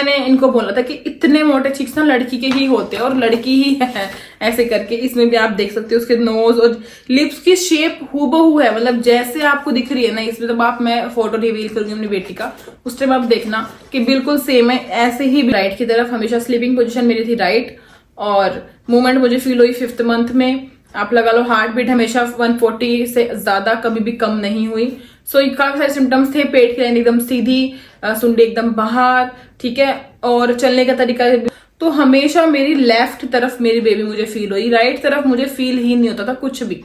मैंने इनको बोला था कि इतने मोटे चिक्स ना लड़की के ही होते हैं और लड़की ही है, ऐसे करके। इसमें भी आप देख सकते हो उसके नोज और लिप्स की शेप हूबहू है, मतलब जैसे आपको दिख रही है ना इसमें। जब आप मैं फोटो रिवील करूंगी अपनी बेटी का उस टाइम आप देखना कि बिल्कुल सेम है, ऐसे ही। राइट की तरफ हमेशा स्लीपिंग पोजिशन मेरी थी राइट, और मूवमेंट मुझे फील हुई 5th मंथ में। आप लगा लो हार्ट बीट हमेशा 140 से ज्यादा कभी भी कम नहीं हुई। सो काफी सारे सिम्टम्स थे, पेट की लाइन एकदम सीधी, सुंडी एकदम बाहर, ठीक है, और चलने का तरीका। तो हमेशा मेरी लेफ्ट तरफ मेरी बेबी मुझे फील हुई, राइट तरफ मुझे फील ही नहीं होता था कुछ भी।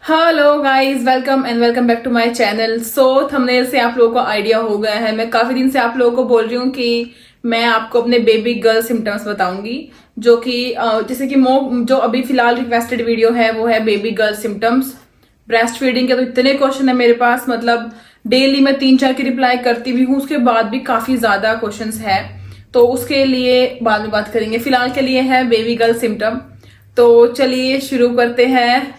Hello guys, welcome and welcome back to my channel. So thumbnail से आप लोगों को आइडिया हो गया है, मैं काफी दिन से आप लोगों को बोल रही हूँ कि मैं आपको अपने बेबी गर्ल सिम्टम्स बताऊंगी, जो कि जैसे कि जो अभी फिलहाल रिक्वेस्टेड वीडियो है वो है baby girl symptoms. Breast feeding के तो इतने क्वेश्चन है मेरे पास, मतलब डेली मैं 3-4 की रिप्लाई करती भी हूँ, उसके बाद भी काफी ज्यादा क्वेश्चंस है, तो उसके लिए बाद में बात करेंगे। फिलहाल के लिए है बेबी गर्ल सिम्टम। तो चलिए शुरू करते हैं।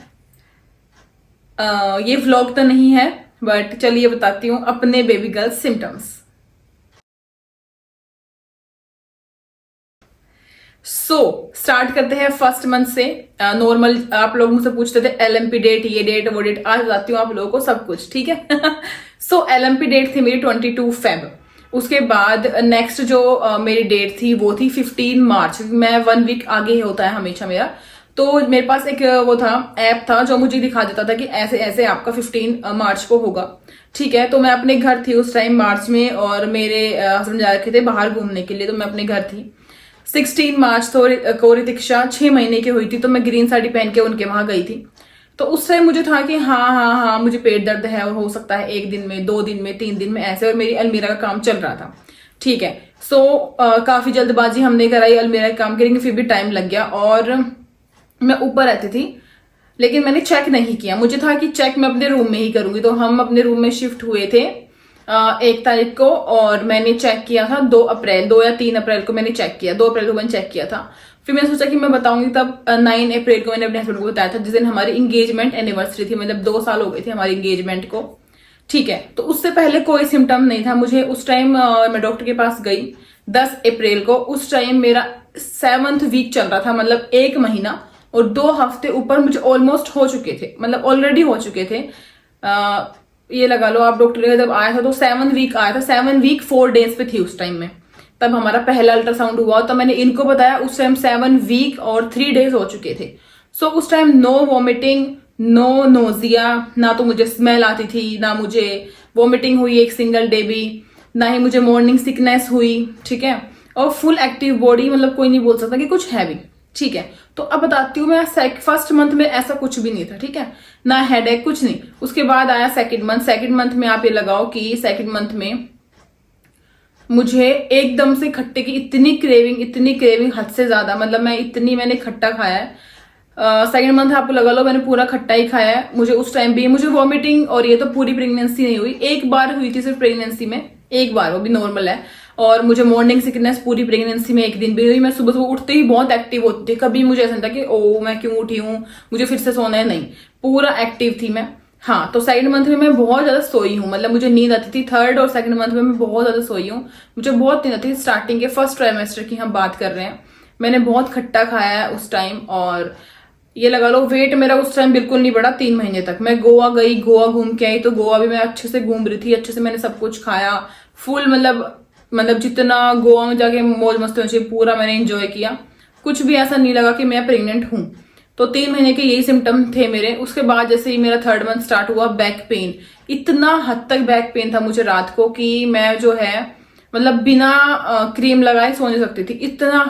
ये व्लॉग तो नहीं है बट चलिए बताती हूँ अपने बेबी गर्ल सिम्टम्स। स्टार्ट करते हैं 1st मंथ से। नॉर्मल आप लोग मुझसे पूछते थे LMP डेट, ये डेट वो डेट, आज बताती हूँ आप लोगों को सब कुछ, ठीक है। LMP डेट थी मेरी 22 फेब। उसके बाद नेक्स्ट जो मेरी डेट थी वो थी 15 मार्च। मैं 1 वीक आगे होता है हमेशा मेरा। तो मेरे पास एक वो था, ऐप था जो मुझे दिखा देता था कि ऐसे ऐसे आपका 15 मार्च को होगा, ठीक है। तो मैं अपने घर थी उस टाइम मार्च में, और मेरे हस्बैंड जा रखे थे बाहर घूमने के लिए, तो मैं अपने घर थी। 16 मार्च को रितिक्षा 6 महीने की हुई थी, तो मैं ग्रीन साड़ी पहन के उनके वहां गई थी। तो उस टाइम मुझे था कि हाँ मुझे पेट दर्द है, और हो सकता है 1 दिन में, 2 दिन में, 3 दिन में, ऐसे। और मेरी अलमीरा का काम चल रहा था, ठीक है। काफी जल्दबाजी हमने कराई अलमीरा का काम करेंगे, फिर भी टाइम लग गया। और मैं ऊपर रहती थी, लेकिन मैंने चेक नहीं किया। मुझे था कि चेक मैं अपने रूम में ही करूंगी। तो हम अपने रूम में शिफ्ट हुए थे 1 तारीख को, और मैंने चेक किया था 2 या 3 अप्रैल को मैंने चेक किया। 2 अप्रैल को मैंने चेक किया था। फिर मैंने सोचा कि मैं बताऊंगी, तब 9 अप्रैल को मैंने अपने हस्बैंड को बताया था, जिस दिन हमारी इंगेजमेंट एनिवर्सरी थी, मतलब 2 साल हो गए थे हमारी इंगेजमेंट को, ठीक है। तो उससे पहले कोई सिम्टम नहीं था मुझे। उस टाइम मैं डॉक्टर के पास गई 10 अप्रैल को। उस टाइम मेरा 7th वीक चल रहा था, मतलब 1 महीना और 2 हफ्ते ऊपर मुझे ऑलमोस्ट हो चुके थे, मतलब ऑलरेडी हो चुके थे। ये लगा लो आप, डॉक्टर का जब आया था तो 7 वीक आया था, 7 वीक 4 डेज पे थी उस टाइम में। तब हमारा पहला अल्ट्रासाउंड हुआ, तो मैंने इनको बताया, उस टाइम 7 वीक और 3 डेज हो चुके थे। उस time no vomiting, no nausea, ना तो मुझे स्मेल आती थी, ना मुझे वॉमिटिंग हुई 1 सिंगल डे भी, ना ही मुझे मॉर्निंग सिकनेस हुई, ठीक है। और फुल एक्टिव बॉडी, मतलब कोई नहीं बोल सकता कि कुछ है भी, ठीक है। तो अब बताती हूँ मैं, 1st मंथ में ऐसा कुछ भी नहीं था, ठीक है, ना हेडेक, कुछ नहीं। उसके बाद आया 2nd मंथ। 2nd मंथ में आप ये लगाओ कि 2nd मंथ में मुझे एकदम से खट्टे की इतनी क्रेविंग हद से ज्यादा, मतलब मैंने खट्टा खाया है। 2nd मंथ आपको लगा लो मैंने पूरा खट्टा ही खाया है। मुझे उस टाइम भी मुझे वॉमिटिंग, और ये तो पूरी प्रेगनेंसी नहीं हुई, 1 बार हुई थी सिर्फ प्रेगनेंसी में, 1 बार, वो भी नॉर्मल है। और मुझे मॉर्निंग सिकनेस पूरी प्रेगनेंसी में 1 दिन भी हुई। मैं सुबह सुबह उठते ही बहुत एक्टिव होती थी, कभी मुझे ऐसा नहीं था कि ओ मैं क्यों उठी हूँ, मुझे फिर से सोना है, नहीं, पूरा एक्टिव थी मैं। हाँ, तो 2nd मंथ में मैं बहुत ज्यादा सोई हूँ, मतलब मुझे नींद आती थी। 3rd और 2nd मंथ में मैं बहुत ज्यादा सोई हूँ, मुझे बहुत नींद आती थी। स्टार्टिंग के 1st ट्राइमेस्टर की हम बात कर रहे हैं। मैंने बहुत खट्टा खाया है उस टाइम, और ये लगा लो वेट मेरा उस टाइम बिल्कुल नहीं बढ़ा 3 महीने तक। मैं गोवा गई, गोवा घूम के आई, तो गोवा भी मैं अच्छे से घूम रही थी, अच्छे से मैंने सब कुछ खाया, फुल मतलब जितना गोवा में जाके मौज मस्ती होनी चाहिए पूरा मैंने एंजॉय किया। कुछ भी ऐसा नहीं लगा कि मैं प्रेग्नेंट हूं। तो 3 महीने के यही सिम्टम थे मेरे। उसके बाद जैसे ही मेरा 3rd मंथ स्टार्ट हुआ, बैक पेन, इतना हद तक बैक पेन था मुझे रात को कि मैं जो है मतलब बिना क्रीम लगाए सो नहीं सकती थी, इतना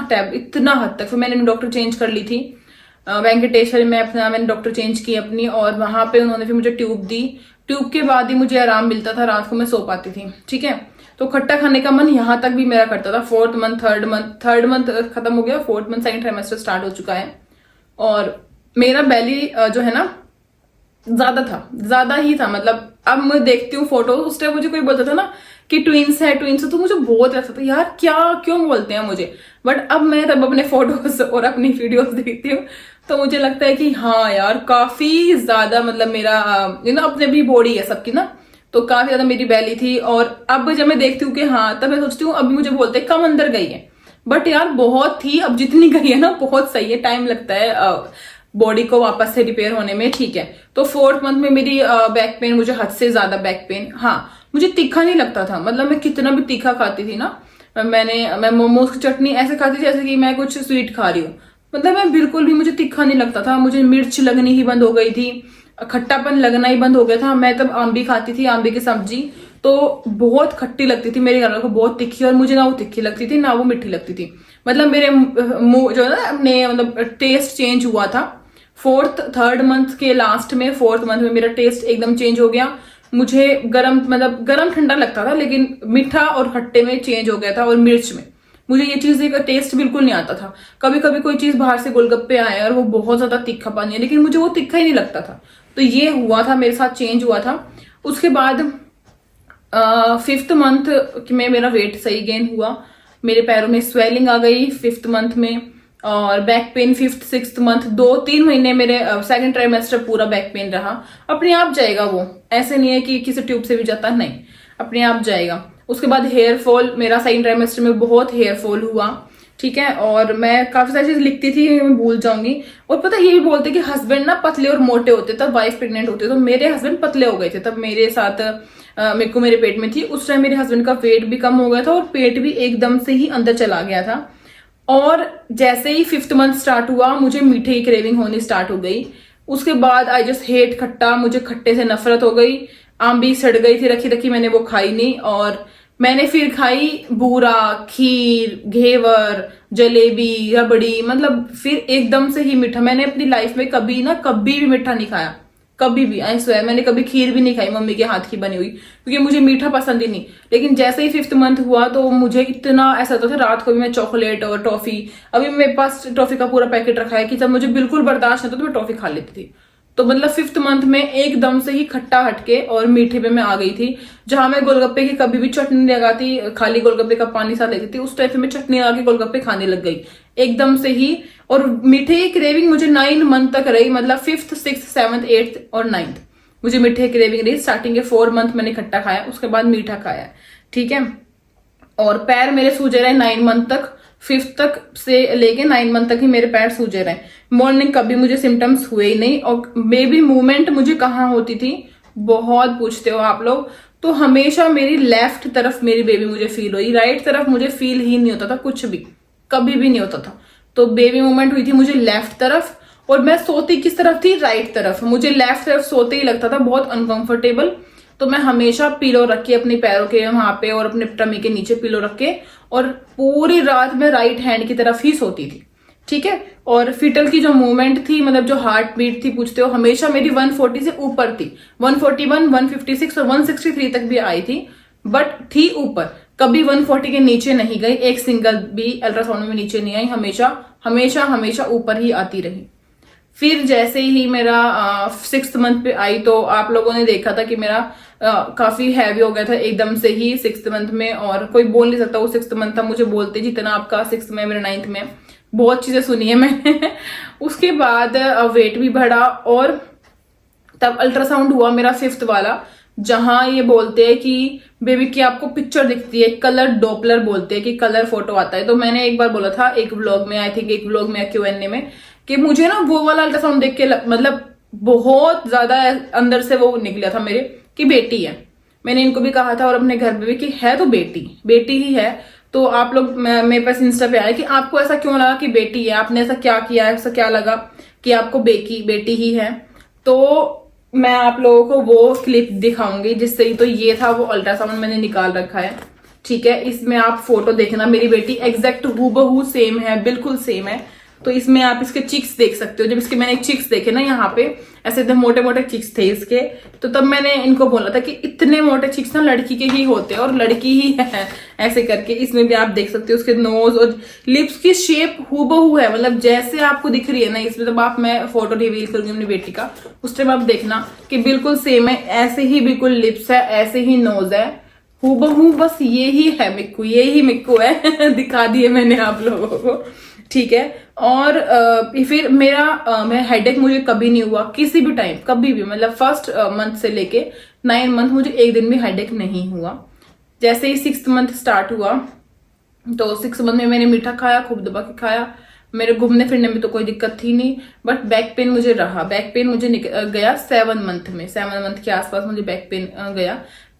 हद तक। फिर मैंने डॉक्टर चेंज कर ली थी, वेंकटेश्वर में मैंने डॉक्टर चेंज की अपनी, और वहां पे उन्होंने फिर मुझे ट्यूब दी। ट्यूब के बाद ही मुझे आराम मिलता था, रात को मैं सो पाती थी, ठीक है। तो खट्टा खाने का मन यहाँ तक भी मेरा करता था। 4th मंथ, 3rd मंथ खत्म हो गया, 4th month 2nd trimester start हो चुका है, और मेरा बेली जो है ना ज्यादा ही था। मतलब अब मैं देखती हूँ फोटो, उस टाइम मुझे कोई बोलता था ना कि ट्विंस है, तो मुझे बहुत ऐसा था यार, क्या क्यों बोलते हैं मुझे। बट अब मैं तब अपने फोटोज और अपनी वीडियोस देखती हूँ, तो मुझे लगता है कि हाँ यार काफी ज्यादा, मतलब मेरा अपने भी बॉडी है सबकी ना, तो काफी ज्यादा मेरी बैली थी। और अब जब मैं देखती हूँ कि हाँ, तब मैं सोचती हूँ अभी मुझे बोलते कम अंदर गई है, बट यार बहुत थी, अब जितनी गई है ना बहुत सही है, टाइम लगता है बॉडी को वापस से रिपेयर होने में, ठीक है। तो 4th मंथ में मेरी बैक पेन, मुझे हद से ज्यादा बैक पेन। हाँ, मुझे तीखा नहीं लगता था, मतलब मैं कितना भी तीखा खाती थी ना, मैं मोमोज की चटनी ऐसे खाती थी जैसे कि मैं कुछ स्वीट खा रही हूँ, मतलब मैं बिल्कुल भी, मुझे तीखा नहीं लगता था। मुझे मिर्च लगनी ही बंद हो गई थी, खट्टापन लगना ही बंद हो गया था। मैं तब आंबी खाती थी, आंबी की सब्जी, तो बहुत खट्टी लगती थी, मेरे घर वालों को बहुत तीखी, और मुझे ना वो तीखी लगती थी ना वो मीठी लगती थी। मतलब मेरे मुंह जो है ना, अपने मतलब टेस्ट चेंज हुआ था 3rd मंथ के लास्ट में। 4th मंथ में मेरा टेस्ट एकदम चेंज हो गया। मुझे गरम, मतलब गरम ठंडा लगता था, लेकिन मीठा और खट्टे में चेंज हो गया था, और मिर्च में मुझे ये चीज का टेस्ट बिल्कुल नहीं आता था। कभी कभी कोई चीज बाहर से गोलगप्पे आए और वो बहुत ज्यादा तीखा पानी है, लेकिन मुझे वो तीखा ही नहीं लगता था। तो ये हुआ था मेरे साथ, चेंज हुआ था। उसके बाद 5th मंथ में मेरा वेट सही गेन हुआ, मेरे पैरों में स्वेलिंग आ गई 5th मंथ में, और back pain 5th 6th month, 2-3 महीने मेरे 2nd ट्राइमेस्टर पूरा बैक पेन रहा। अपने आप जाएगा वो, ऐसे नहीं है कि किसी ट्यूब से भी जाता, नहीं, अपने आप जाएगा। उसके बाद हेयर फॉल, मेरा 2nd ट्राइमेस्टर में बहुत हेयर फॉल हुआ, ठीक है। और मैं काफी सारी चीज लिखती थी, मैं भूल जाऊंगी। और पता ये भी बोलते कि हस्बैंड ना पतले और मोटे होते, तब वाइफ प्रेग्नेंट होती, तो मेरे हस्बैंड पतले हो गए थे तब मेरे साथ। मेरे को, मेरे पेट में थी उस टाइम, मेरे हस्बैंड का वेट भी कम हो गया था और पेट भी एकदम से ही अंदर चला गया था। और जैसे ही 5th मंथ स्टार्ट हुआ, मुझे मीठे की क्रेविंग होनी स्टार्ट हो गई। उसके बाद आई जस्ट हेट खट्टा, मुझे खट्टे से नफरत हो गई। आंबी सड़ गई थी रखी रखी, मैंने वो खाई नहीं। और मैंने फिर खाई बूरा, खीर, घेवर, जलेबी, रबड़ी, मतलब फिर एकदम से ही मीठा। मैंने अपनी लाइफ में कभी भी मीठा नहीं खाया, कभी भी, आई स्वेयर। मैंने कभी खीर भी नहीं खाई मम्मी के हाथ की बनी हुई, क्योंकि मुझे मीठा पसंद ही नहीं। लेकिन जैसे ही 5th मंथ हुआ, तो मुझे इतना ऐसा होता था, रात को भी मैं चॉकलेट और टॉफी, अभी मेरे पास टॉफी का पूरा पैकेट रखा है, कि जब मुझे बिल्कुल बर्दाश्त नहीं होता तो मैं टॉफी खा लेती थी। तो मतलब 5th मंथ में एकदम से ही खट्टा हटके और मीठे पे मैं आ गई थी। जहां मैं गोलगप्पे की कभी भी चटनी नहीं लगाती, खाली गोलगप्पे का पानी साथ लेती थी, उस टाइप से मैं चटनी लगा के गोलगप्पे खाने लग गई एकदम से ही। और मीठे की क्रेविंग मुझे 9 मंथ तक रही, मतलब 5th 6th 7th 8th और 9th मुझे मीठे की क्रेविंग रही। स्टार्टिंग के 4 मंथ मैंने खट्टा खाया, उसके बाद मीठा खाया, ठीक है। और पैर मेरे सूजे रहे 9 मंथ तक, 5th तक से लेके 9 मंथ तक ही मेरे पैर सूजे रहे। मॉर्निंग कभी मुझे सिम्टम्स हुए ही नहीं। और बेबी मूवमेंट मुझे कहाँ होती थी, बहुत पूछते हो आप लोग, तो हमेशा मेरी लेफ्ट तरफ मेरी बेबी मुझे फील हुई, राइट तरफ मुझे फील ही नहीं होता था, कुछ भी कभी भी नहीं होता था। तो बेबी मूवमेंट हुई थी मुझे लेफ्ट तरफ, और मैं सोती किस तरफ थी, राइट तरफ। मुझे लेफ्ट तरफ सोते ही लगता था बहुत अनकंफर्टेबल, तो मैं हमेशा पिलो रख के अपने पैरों के वहां पे और अपने टमी के नीचे पिलो रख के, और पूरी रात में राइट हैंड की तरफ ही सोती थी, ठीक है। और फिटल की जो मूवमेंट थी, मतलब जो हार्ट बीट थी, पूछते हो, हमेशा मेरी 140 से ऊपर थी। 141, 156 और 163 तक भी आई थी, बट थी ऊपर, कभी 140 के नीचे नहीं गई, एक सिंगल भी अल्ट्रासाउंड में नीचे नहीं आई, हमेशा हमेशा हमेशा ऊपर ही आती रही। फिर जैसे ही मेरा 6th मंथ पे आई, तो आप लोगों ने देखा था कि मेरा काफी हैवी हो गया था एकदम से ही 6th मंथ में, और कोई बोल नहीं सकता वो 6th मंथ था, मुझे बोलते जितना आपका 6th में, मेरा 9th में, बहुत चीजें सुनी है मैंने। उसके बाद वेट भी बढ़ा, और तब अल्ट्रासाउंड हुआ मेरा 5th वाला, जहां ये बोलते हैं कि बेबी की आपको पिक्चर दिखती है, कलर डॉपलर बोलते हैं कि कलर फोटो आता है। तो मैंने एक बार बोला था एक व्लॉग में, आई थिंक एक व्लॉग में Q&A में, कि मुझे ना वो वाला अल्ट्रासाउंड देख के मतलब बहुत ज्यादा अंदर से वो निकला था मेरे कि बेटी है। मैंने इनको भी कहा था और अपने घर में भी कि है तो बेटी ही है। तो आप लोग मेरे पास इंस्टा पे आए कि आपको ऐसा क्यों लगा कि बेटी है, आपने ऐसा क्या किया, ऐसा क्या लगा कि आपको बेटी ही है। तो मैं आप लोगों को वो क्लिप दिखाऊंगी जिससे, तो ये था वो अल्ट्रासाउंड मैंने निकाल रखा है, ठीक है। इसमें आप फोटो देखना, मेरी बेटी एग्जैक्ट हूबहू सेम है, बिल्कुल सेम है। तो इसमें आप इसके चिक्स देख सकते हो। जब इसके मैंने चिक्स देखे ना, यहाँ पे ऐसे एकदम मोटे मोटे चिक्स थे इसके, तो तब मैंने इनको बोला था कि इतने मोटे चिक्स ना लड़की के ही होते हैं और लड़की ही है, ऐसे करके। इसमें भी आप देख सकते हो उसके नोज और लिप्स की शेप हूबहू है, मतलब जैसे आपको दिख रही है ना इसमें। तब आप, मैं फोटो रिवील करूंगी अपनी बेटी का, उस टाइम आप देखना कि बिल्कुल सेम है, ऐसे ही बिल्कुल लिप्स है, ऐसे ही नोज है, हूबहू। बस ये ही है मिक्कू, ये ही मिक्कू है। दिखा दिए मैंने आप लोगों को, ठीक है। और फिर मेरा हेडेक मुझे कभी नहीं हुआ किसी भी टाइम, कभी भी, मतलब 1st मंथ से लेके 9 मंथ मुझे एक दिन भी हेडेक नहीं हुआ। जैसे ही 6th मंथ स्टार्ट हुआ तो 6 मंथ में मैंने मीठा खाया, खूब दबा के खाया, मेरे घूमने फिरने में तो कोई दिक्कत थी नहीं, बट बैक पेन मुझे रहा। बैक पेन मुझे गया 7 मंथ में, 7 मंथ के आसपास मुझे बैक पेन गया।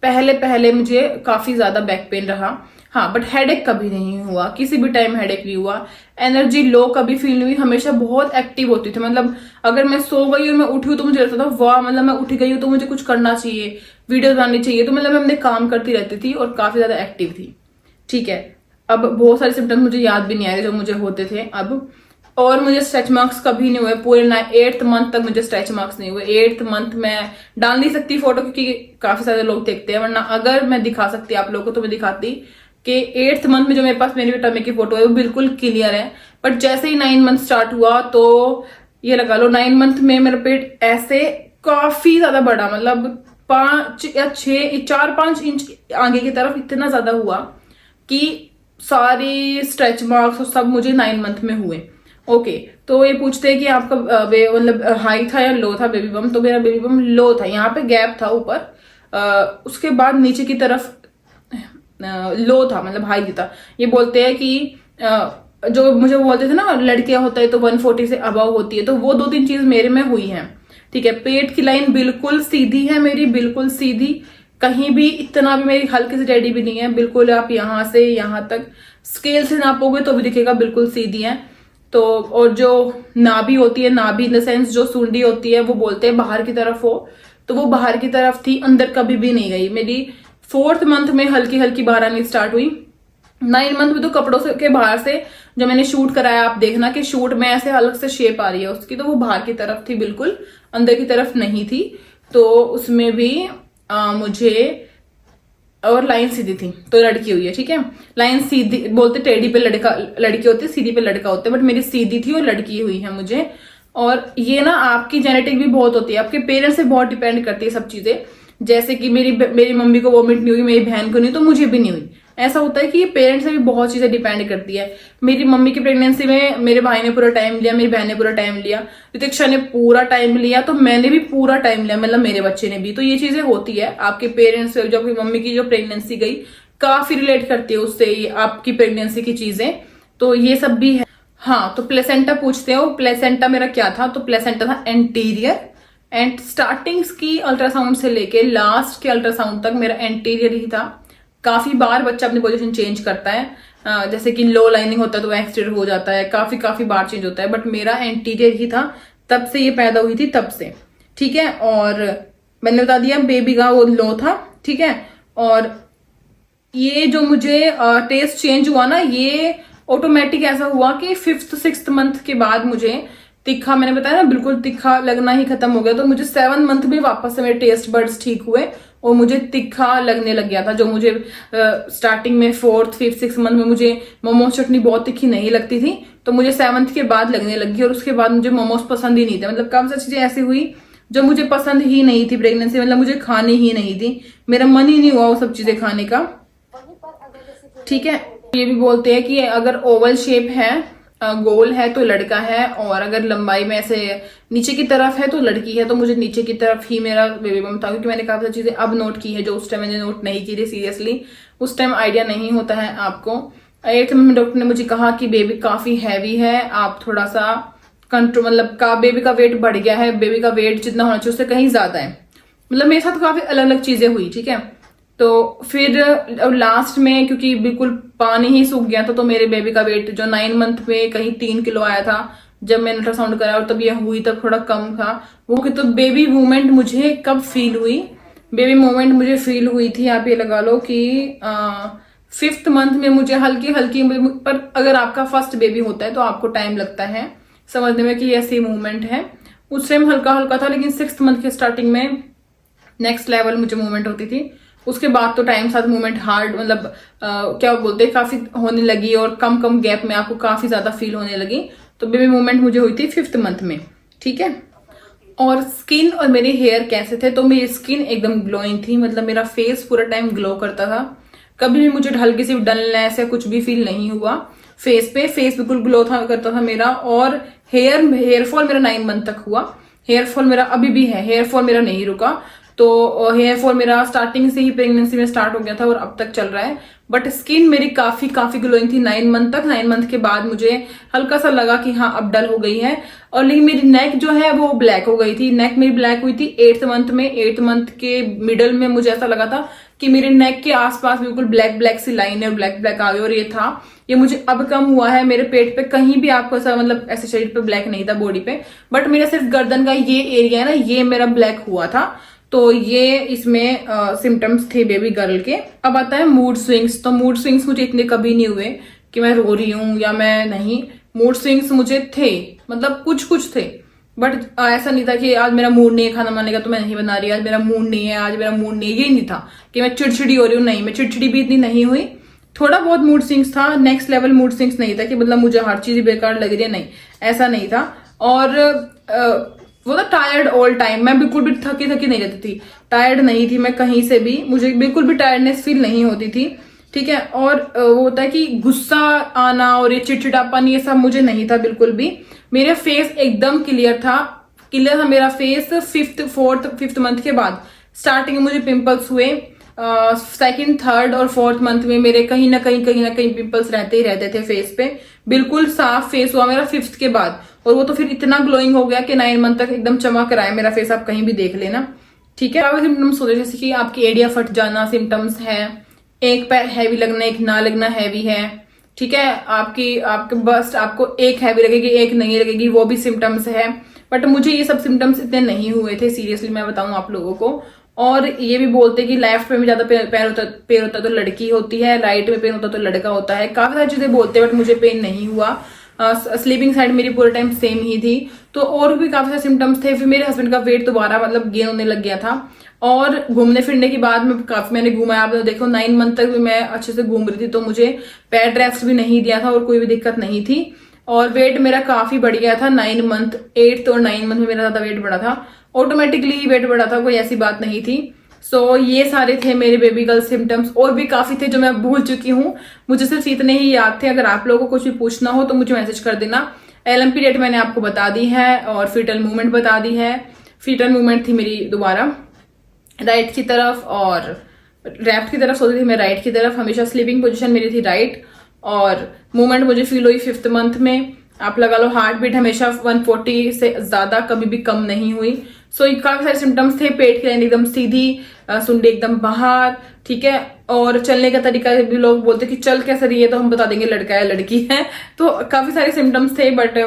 पहले पहले मुझे काफी ज्यादा बैक पेन रहा, हाँ, बट हेडेक कभी नहीं हुआ, किसी भी टाइम हेडेक नहीं हुआ। एनर्जी लो कभी फील नहीं हुई, हमेशा बहुत एक्टिव होती थी। मतलब अगर मैं सो गई हूँ, मैं उठी हूँ तो मुझे लगता था वाह, मतलब मैं उठ गई हूँ तो मुझे कुछ करना चाहिए, वीडियोस बनानी चाहिए, तो मतलब मैं अपने काम करती रहती थी और काफी ज्यादा एक्टिव थी। ठीक है, अब बहुत सारे सिम्टम्स मुझे याद भी नहीं आ रहे जो मुझे होते थे अब। और मुझे स्ट्रेच मार्क्स कभी नहीं हुए पूरे 8th मंथ तक, मुझे स्ट्रेच मार्क्स नहीं हुए। 8th मंथ में डाल नहीं सकती फोटो क्योंकि काफी सारे लोग देखते हैं, वरना अगर मैं दिखा सकती आप लोगों को तो मैं दिखाती कि 8th मंथ में जो मेरे पास मेरी टमी की फोटो है वो बिल्कुल क्लियर है। बट जैसे ही 9 मंथ स्टार्ट हुआ तो ये लगा लो 9 मंथ में मेरा पेट ऐसे काफी ज्यादा बढ़ा, मतलब 5 या 6 4-5 इंच आगे की तरफ इतना ज्यादा हुआ कि सारी स्ट्रेच मार्क्स सब मुझे 9 मंथ में हुए। ओके, तो ये पूछते हैं कि आपका मतलब हाई था या लो था बेबी बम, तो मेरा बेबी बम लो था, यहाँ पे गैप था ऊपर, उसके बाद नीचे की तरफ लो था, मतलब हाई था। ये बोलते हैं कि जो मुझे बोलते थे ना लड़कियां होता है तो 140 से अबव होती है, तो वो 2-3 चीज मेरे में हुई है। ठीक है, पेट की लाइन बिल्कुल सीधी है मेरी, बिल्कुल सीधी, कहीं भी इतना भी मेरी हल्की सी टेढ़ी भी नहीं है, बिल्कुल आप यहाँ से यहाँ तक स्केल से नापोगे तो भी दिखेगा बिल्कुल सीधी है। तो और जो नाभि होती है, नाभि इन द सेंस जो सूंडी होती है, वो बोलते हैं बाहर की तरफ हो, तो वो बाहर की तरफ थी, अंदर कभी भी नहीं गई। मेरी 4th मंथ में हल्की हल्की बाहर आनी स्टार्ट हुई। 9 मंथ में तो कपड़ों से के बाहर से जो मैंने शूट कराया, आप देखना कि शूट में ऐसे अलग से शेप आ रही है उसकी, तो वो बाहर की तरफ थी, बिल्कुल अंदर की तरफ नहीं थी। तो उसमें भी मुझे और लाइन सीधी थी, तो लड़की हुई है। ठीक है, लाइन सीधी बोलते, टेढ़ी पे लड़का लड़की होती है, सीधी पे लड़का होता है, बट मेरी सीधी थी और लड़की हुई है मुझे। और ये ना आपकी जेनेटिक भी बहुत होती है, आपके पेरेंट्स से बहुत डिपेंड करती है सब चीजें। जैसे कि मेरी मम्मी को वॉमिट नहीं हुई, मेरी बहन को नहीं, तो मुझे भी नहीं हुई। ऐसा होता है कि ये पेरेंट्स से भी बहुत चीजें डिपेंड करती है। मेरी मम्मी की प्रेगनेंसी में मेरे भाई ने पूरा टाइम लिया, मेरी बहन ने पूरा टाइम लिया, प्रतीक्षा ने पूरा टाइम लिया, तो मैंने भी पूरा टाइम लिया, मतलब मेरे बच्चे ने भी। तो ये चीजें होती है आपके पेरेंट्स से, जो आपकी मम्मी की जो प्रेगनेंसी गई काफी रिलेट करती है उससे आपकी प्रेगनेंसी की चीजें, तो ये सब भी है। हाँ, तो प्लेसेंटा पूछते हो, प्लेसेंटा मेरा क्या था, तो प्लेसेंटा था एंटीरियर, एंड स्टार्टिंग्स की अल्ट्रासाउंड से लेके लास्ट के अल्ट्रासाउंड तक मेरा एंटीरियर ही था। काफी बार बच्चा अपनी पोजीशन चेंज करता है, जैसे कि लो लाइनिंग होता है तो एक्सटीरियर हो जाता है, काफी बार चेंज होता है, बट मेरा एंटीरियर ही था, तब से ये पैदा हुई थी तब से। ठीक है, और मैंने बता दिया बेबी का वो लो था। ठीक है, और ये जो मुझे टेस्ट चेंज हुआ ना, ये ऑटोमेटिक ऐसा हुआ कि 5th-6th मंथ के बाद मुझे तीखा, मैंने बताया ना बिल्कुल तीखा लगना ही खत्म हो गया। तो मुझे 7 मंथ में वापस से मेरे टेस्ट बर्ड्स ठीक हुए और मुझे तीखा लगने लग गया था। जो मुझे स्टार्टिंग में 4th, 5th, 6th मंथ में मुझे मोमोज चटनी बहुत तीखी नहीं लगती थी, तो मुझे 7th के बाद लगने लगी, और उसके बाद मुझे मोमोज पसंद ही नहीं थे। मतलब काफी सारी चीजें ऐसी हुई जो मुझे पसंद ही नहीं थी प्रेगनेंसी, मतलब मुझे खानी ही नहीं थी, मेरा मन ही नहीं हुआ वो सब चीजें खाने का। ठीक है, ये भी बोलते हैं कि अगर ओवल शेप है, गोल है तो लड़का है, और अगर लंबाई में ऐसे नीचे की तरफ है तो लड़की है। तो मुझे नीचे की तरफ ही मेरा बेबी बम था, क्योंकि मैंने काफी सारी चीजें अब नोट की है जो उस टाइम मैंने नोट नहीं की थी सीरियसली। उस टाइम आइडिया नहीं होता है आपको। 8th में डॉक्टर ने मुझे कहा कि बेबी काफी हैवी है, आप थोड़ा सा कंट्रोल, मतलब का बेबी का वेट बढ़ गया है, बेबी का वेट जितना होना चाहिए उससे कहीं ज्यादा है। मतलब मेरे साथ काफी अलग अलग चीजें हुई। ठीक है, तो फिर लास्ट में क्योंकि बिल्कुल पानी ही सूख गया था, तो मेरे बेबी का वेट जो 9 मंथ में कहीं 3 किलो आया था जब मैंने अल्ट्रासाउंड कराया, और तब ये हुई तब थोड़ा कम था वो। कि तो बेबी मूवमेंट मुझे कब फील हुई, बेबी मूवमेंट मुझे फील हुई थी, आप ये लगा लो कि 5th मंथ में मुझे हल्की हल्की, पर अगर आपका फर्स्ट बेबी होता है तो आपको टाइम लगता है समझने में कि ऐसी मूवमेंट है। उस टाइम हल्का हल्का था, लेकिन 6th मंथ के स्टार्टिंग में नेक्स्ट लेवल मुझे मूवमेंट होती थी। उसके बाद तो टाइम साथ मूवमेंट हार्ड, मतलब क्या बोलते हैं, काफी होने लगी, और कम कम गैप में आपको काफी ज्यादा फील होने लगी। तो बेबी मूवमेंट मुझे हुई थी 5th मंथ में। ठीक है, और स्किन और मेरे हेयर कैसे थे, तो मेरी स्किन एकदम ग्लोइंग थी, मतलब मेरा फेस पूरा टाइम ग्लो करता था, कभी भी मुझे हल्की सी डलनेस या कुछ भी फील नहीं हुआ फेस पे, फेस बिल्कुल ग्लो था करता था मेरा। और हेयर फॉल मेरा 9 मंथ तक हुआ, हेयर फॉल मेरा अभी भी है, हेयर फॉल मेरा नहीं रुका। तो हेयर फॉल मेरा स्टार्टिंग से ही प्रेगनेंसी में स्टार्ट हो गया था और अब तक चल रहा है। बट स्किन मेरी काफी काफी ग्लोइंग थी 9 मंथ तक। 9 मंथ के बाद मुझे हल्का सा लगा कि हाँ अब डल हो गई है। और लेकिन मेरी नेक जो है वो ब्लैक हो गई थी। नेक मेरी ब्लैक हुई थी 8th मंथ में। 8th मंथ के मिडल में मुझे ऐसा लगा था कि मेरे नेक के आसपास बिल्कुल ब्लैक ब्लैक सी लाइन है और ब्लैक ब्लैक आ गई। और ये मुझे अब कम हुआ है। मेरे पेट पे कहीं भी आपको ऐसा मतलब ऐसे शरीर पे ब्लैक नहीं था बॉडी पे, बट मेरा सिर्फ गर्दन का ये एरिया है ना, ये मेरा ब्लैक हुआ था। तो ये इसमें सिम्टम्स थे बेबी गर्ल के। अब आता है मूड स्विंग्स। तो मूड स्विंग्स मुझे इतने कभी नहीं हुए कि मैं रो रही हूँ या मैं नहीं। मूड स्विंग्स मुझे थे, मतलब कुछ कुछ थे, बट ऐसा नहीं था कि आज मेरा मूड नहीं है खाना बनाने का तो मैं नहीं बना रही, आज मेरा मूड नहीं है, आज मेरा मूड नहीं है। ये नहीं था कि मैं चिड़चिड़ी हो रही हूँ, नहीं, मैं चिड़चिड़ी भी इतनी नहीं हुई। थोड़ा बहुत मूड स्विंग्स था, नेक्स्ट लेवल मूड स्विंग्स नहीं था कि मतलब मुझे हर चीज बेकार लग रही है, नहीं, ऐसा नहीं था। और वो था टायर्ड ऑल टाइम। मैं बिल्कुल भी थकी थकी नहीं रहती थी, टायर्ड नहीं थी मैं कहीं से भी, मुझे बिल्कुल भी टायर्डनेस फील नहीं होती थी, ठीक है। और वो होता है कि गुस्सा आना और ये चिड़चिड़ापन ये सब मुझे नहीं था बिल्कुल भी। मेरा फेस एकदम क्लियर था मेरा फेस। 5th मंथ के बाद स्टार्टिंग में मुझे पिंपल्स हुए। 2nd, 3rd और 4th मंथ में मेरे कहीं ना कहीं पिंपल्स रहते ही रहते थे फेस पे। बिल्कुल साफ फेस हुआ मेरा 5th के बाद, और वो तो फिर इतना ग्लोइंग हो गया कि 9 मंथ तक एकदम चमक रहा है मेरा फेस। आप कहीं भी देख लेना, ठीक है। अब सिम्टम्स होते जैसे कि आपकी एड़ियां फट जाना सिम्टम्स है, एक पैर हैवी लगना, एक ना लगना हैवी है, ठीक है। आपके बस्ट आपको एक हैवी लगेगी, एक नहीं लगेगी, वो भी सिम्टम्स है। बट मुझे ये सब सिम्टम्स इतने नहीं हुए थे, सीरियसली मैं बताऊं आप लोगों को। और ये भी बोलते हैं कि लेफ्ट में ज्यादा पैर होता तो लड़की होती है, राइट में पेन होता तो लड़का होता है। काफी सारी चीजें बोलते हैं, बट मुझे पेन नहीं हुआ। स्लीपिंग साइड मेरी पूरे टाइम सेम ही थी। तो और भी काफी सारे सिम्टम्स थे। फिर मेरे हस्बैंड का वेट दोबारा मतलब गेन होने लग गया था। और घूमने फिरने के बाद मैंने घूमा, आप देखो 9 मंथ तक भी मैं अच्छे से घूम रही थी, तो मुझे बेड रेस्ट भी नहीं दिया था और कोई भी दिक्कत नहीं थी। और वेट मेरा काफी बढ़ गया था 9 मंथ, 8th और 9 मंथ में मेरा ज्यादा वेट बढ़ा था, ऑटोमेटिकली वेट बढ़ा था, कोई ऐसी बात नहीं थी। सो ये सारे थे मेरे बेबी गर्ल सिम्टम्स। और भी काफी थे जो मैं भूल चुकी हूँ, मुझे सिर्फ इतने ही याद थे। अगर आप लोगों को कुछ भी पूछना हो तो मुझे मैसेज कर देना। LMP डेट मैंने आपको बता दी है और फीटल मूवमेंट बता दी है। फीटल मूवमेंट थी मेरी दोबारा राइट की तरफ और लेफ्ट की तरफ सोती थी मैं राइट की तरफ। हमेशा स्लीपिंग पोजीशन मेरी थी राइट। और मूवमेंट मुझे फील हुई 5th मंथ में। आप लगा लो हार्ट बीट हमेशा 140 से ज्यादा कभी भी कम नहीं हुई। सो काफी सारे सिम्टम्स थे। पेट की लाइन एकदम सीधी, सुंडी एकदम बाहर, ठीक है। और चलने का तरीका भी लोग बोलते कि चल कैसे रही है, तो हम बता देंगे लड़का है लड़की है। तो काफी सारे सिम्टम्स थे, बट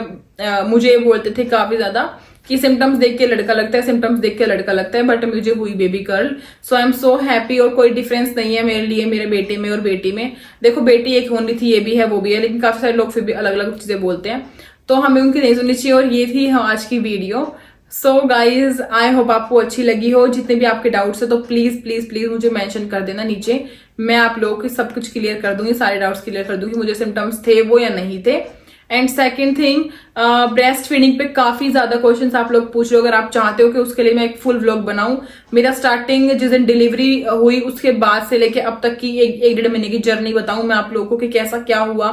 मुझे बोलते थे काफी ज्यादा कि सिम्टम्स देख के लड़का लगता है, सिम्टम्स देख के लड़का लगता है, बट मुझे हुई baby girl. So I am so happy. और कोई डिफरेंस नहीं है मेरे लिए मेरे बेटे में और बेटी में। देखो बेटी एक होनी थी, ये भी है वो भी है, लेकिन काफी सारे लोग फिर भी अलग अलग चीजें बोलते हैं, तो हमें उनकी नहीं सुननी चाहिए। और ये थी आज की video. So guys I hope आपको अच्छी लगी हो। जितने भी आपके डाउट्स है तो प्लीज प्लीज प्लीज मुझे मेंशन कर देना नीचे। मैं आप लोगों के सब कुछ क्लियर कर दूंगी, सारे डाउट्स क्लियर कर दूंगी, मुझे सिम्टम्स थे वो या नहीं थे। And second thing, breast feeding पे काफी ज्यादा क्वेश्चंस आप लोग पूछ रहे हो। अगर आप चाहते हो कि उसके लिए मैं एक फुल व्लॉग बनाऊं, मेरा स्टार्टिंग जिस दिन डिलीवरी हुई उसके बाद से लेके अब तक की एक 1.5 महीने की जर्नी बताऊं मैं आप लोगों को कि कैसा क्या हुआ,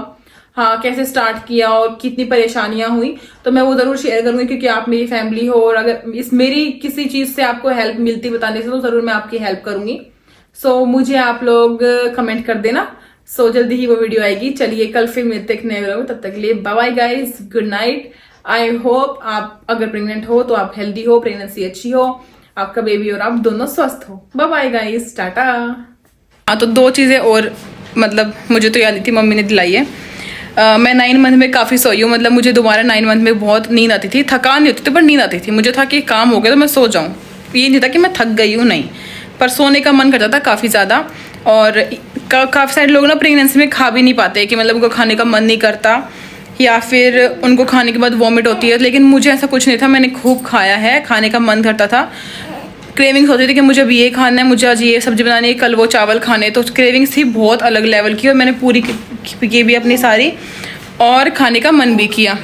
हाँ कैसे स्टार्ट किया और कितनी परेशानियां हुई, तो मैं वो जरूर शेयर करूंगी क्योंकि आप मेरी फैमिली हो। और अगर मेरी किसी चीज से आपको हेल्प मिलती बताने से तो जरूर मैं आपकी हेल्प करूंगी। सो मुझे आप लोग कमेंट कर देना। सो जल्दी ही वो वीडियो आएगी। चलिए कल फिर मिलते हैं नए वीडियो में, तब तक के लिए bye bye guys, good night. I hope आप अगर प्रेग्नेंट हो तो आप हेल्दी हो, प्रेगनेंसी अच्छी हो, आपका बेबी और आप दोनों स्वस्थ हो। Bye bye guys, tata. हाँ तो 2 चीजें और मतलब मुझे तो याद नहीं थी, मम्मी ने दिलाई है। मैं 9 मंथ में काफ़ी सोई हूँ, मतलब मुझे दोबारा 9 मंथ में बहुत नींद आती थी, थकान नहीं होती थी पर नींद आती थी। मुझे था कि काम हो गया तो मैं सो जाऊँ, ये नहीं था कि मैं थक गई हूँ, नहीं, पर सोने का मन करता था काफ़ी ज़्यादा। और काफ़ी सारे लोग ना प्रेगनेंसी में खा भी नहीं पाते कि मतलब उनको खाने का मन नहीं करता या फिर उनको खाने के बाद वॉमिट होती है, लेकिन मुझे ऐसा कुछ नहीं था। मैंने खूब खाया है, खाने का मन करता था, क्रेविंग्स होती थी कि मुझे अभी ये खाना है, मुझे आज ये सब्जी बनानी है, कल वो चावल खाने, तो क्रेविंग्स थी बहुत अलग लेवल की और मैंने पूरी की भी अपनी सारी और खाने का मन भी किया।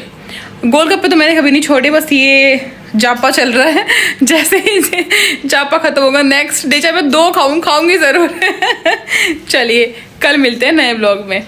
गोलगप्पे तो मैंने कभी नहीं छोड़े, बस ये जापा चल रहा है, जैसे ही जापा खत्म होगा नेक्स्ट डे चाहे मैं 2 खाऊंगी ज़रूर। चलिए कल मिलते हैं नए ब्लॉग में।